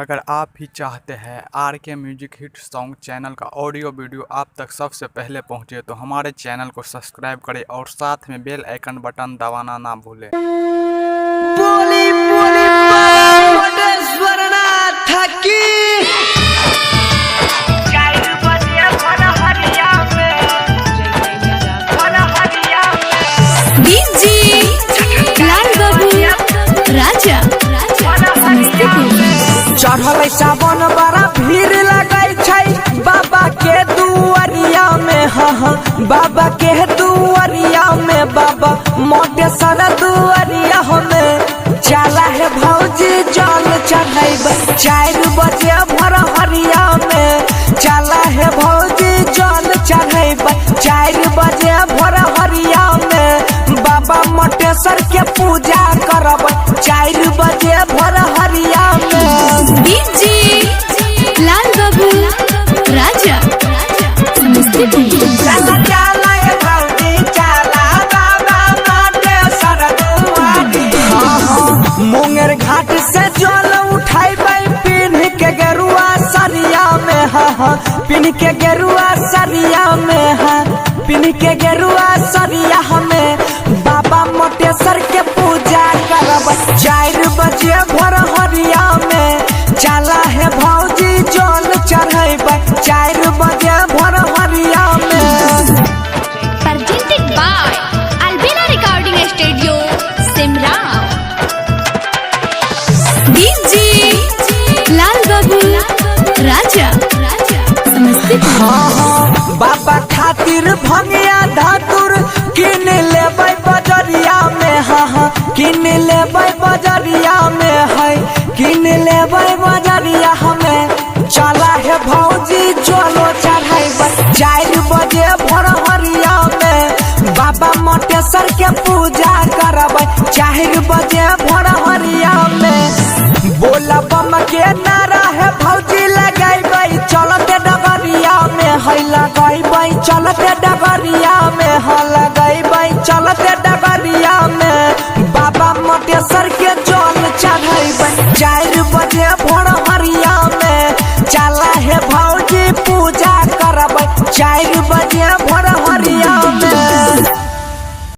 अगर आप भी चाहते हैं आर के म्यूजिक हिट सॉन्ग चैनल का ऑडियो वीडियो आप तक सबसे पहले पहुंचे तो हमारे चैनल को सब्सक्राइब करें और साथ में बेल आइकन बटन दबाना ना भूलें। बोली बोली स्वरनाथ की राजा चढ़ल सावन बड़ा भीड़ लगै छै बाबा के दुआरिया में। हाँ बाबा के दुआरिया में बाबा मोटे सर दुआरिया में चला है भौजी जल चढ़ब 4 बजे भोर हरिया में। चला है भौजी जल चढ़ब 4 बजे भोर हरिया में बाबा मोटेश्वर के पूजा करब 4 बजे भोर हरिया में। डीजे लाल बाबू राजा चला चला ये भौजी चला बाबा मोटेश्वर दुआरी। मुंगेर घाट से जल उठाइबै पिन्ह के गेरुआ सरिया में। हाँ पिन्ह के गेरुआ सरिया में। हाँ पिन्ह के गेरुआ सरिया में बाबा मोटेश्वर के पूजा करब 4 बजे भोर हरिया में। चला है भौजी जल चढ़ब 4 बजे भोर हरिया में। presented by Albina Recording Studio Simra। DJ Lal Babu Raja हाँ बाबा खातिर भंगिया धातुर किन लेबै बजरिया में। हाँ किन लेबै बजरिया में है किन लेबै बजरिया में। चला है भौजी जलो चढ़ब 4 बजे भोर हरिया में बाबा मोटेश्वर के पूजा करब 4 बजे भोर हरिया में। बोला बम के नारा है भौजी लगैबै चलते डगरिया में। है लगैबै चलते डगरिया में। हाँ लगैबै चलते डगरिया में बाबा मोटेश्वर के जल चढ़ब 4 बजे